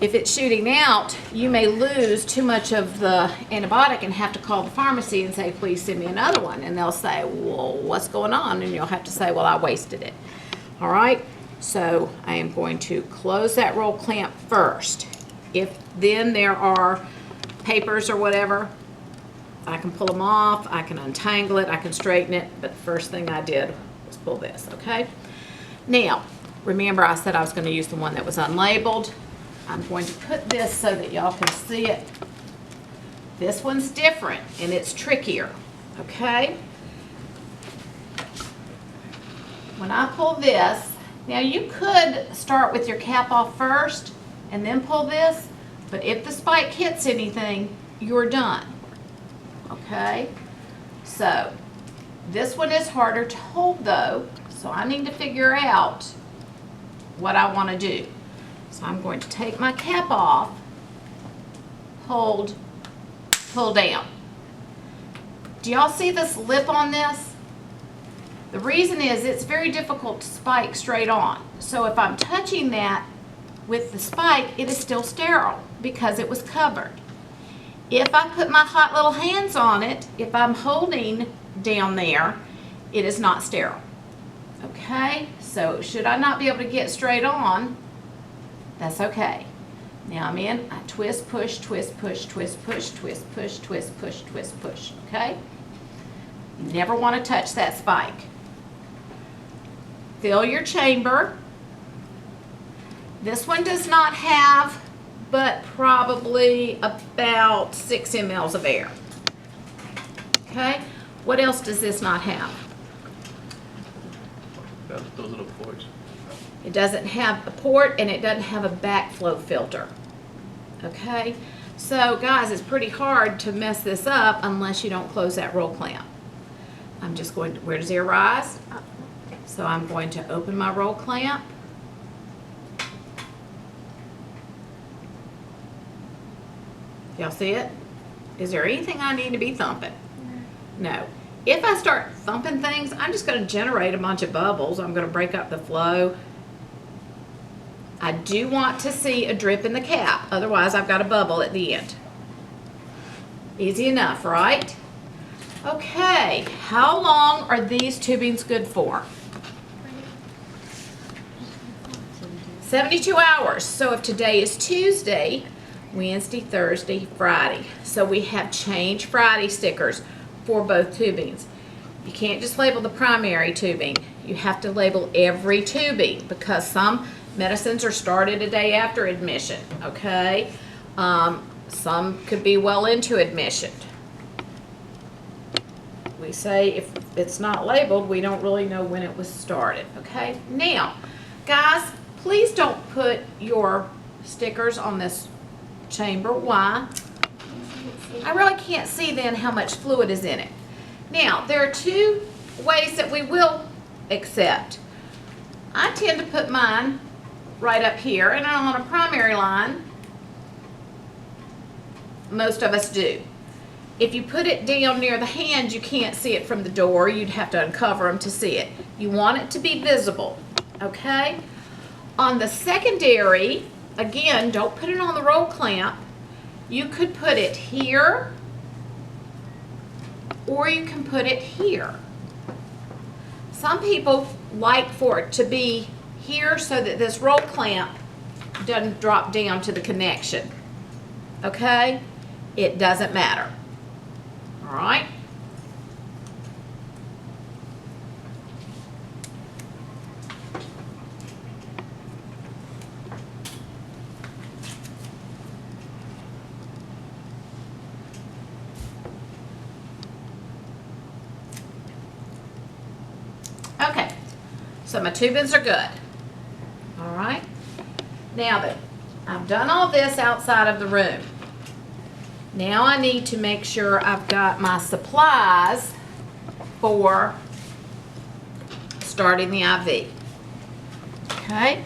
if it's shooting out, you may lose too much of the antibiotic and have to call the pharmacy and say, please send me another one. And they'll say, well, what's going on? And you'll have to say, well, I wasted it. All right, so I am going to close that roll clamp first. If then there are papers or whatever, I can pull them off, I can untangle it, I can straighten it, but the first thing I did was pull this, okay? Now, remember I said I was going to use the one that was unlabeled. I'm going to put this so that y'all can see it. This one's different and it's trickier, okay? When I pull this, now you could start with your cap off first and then pull this, but if the spike hits anything, you're done, okay? So, this one is harder to hold though, so I need to figure out what I want to do. So I'm going to take my cap off, hold, pull down. Do y'all see this lip on this? The reason is it's very difficult to spike straight on. So if I'm touching that with the spike, it is still sterile because it was covered. If I put my hot little hands on it, if I'm holding down there, it is not sterile. Okay, so should I not be able to get straight on, that's okay. Now I'm in, I twist, push, twist, push, twist, push, twist, push, twist, push, twist, push, okay? You never want to touch that spike. Fill your chamber. This one does not have but probably about 6 mL of air. Okay, what else does this not have? Those little ports. It doesn't have a port and it doesn't have a backflow filter. Okay, so guys, it's pretty hard to mess this up unless you don't close that roll clamp. I'm just going to, where does air rise? So I'm going to open my roll clamp. Y'all see it? Is there anything I need to be thumping? No. If I start thumping things, I'm just going to generate a bunch of bubbles. I'm going to break up the flow. I do want to see a drip in the cap. Otherwise, I've got a bubble at the end. Easy enough, right? Okay. How long are these tubings good for? 72 hours. So if today is Tuesday, Wednesday, Thursday, Friday. So we have change Friday stickers for both tubings. You can't just label the primary tubing. You have to label every tubing because some medicines are started a day after admission, okay? Some could be well into admission. We say if it's not labeled, we don't really know when it was started, okay? Now, guys, please don't put your stickers on this chamber. Why? I really can't see then how much fluid is in it. Now, there are two ways that we will accept. I tend to put mine right up here, and on a primary line, most of us do. If you put it down near the hand, you can't see it from the door. You'd have to uncover them to see it. You want it to be visible, okay? On the secondary, again, don't put it on the roll clamp. You could put it here, or you can put it here. Some people like for it to be here so that this roll clamp doesn't drop down to the connection. Okay? It doesn't matter. All right? Okay, so my tubings are good. All right, now that I've done all this outside of the room, now I need to make sure I've got my supplies for starting the IV. Okay,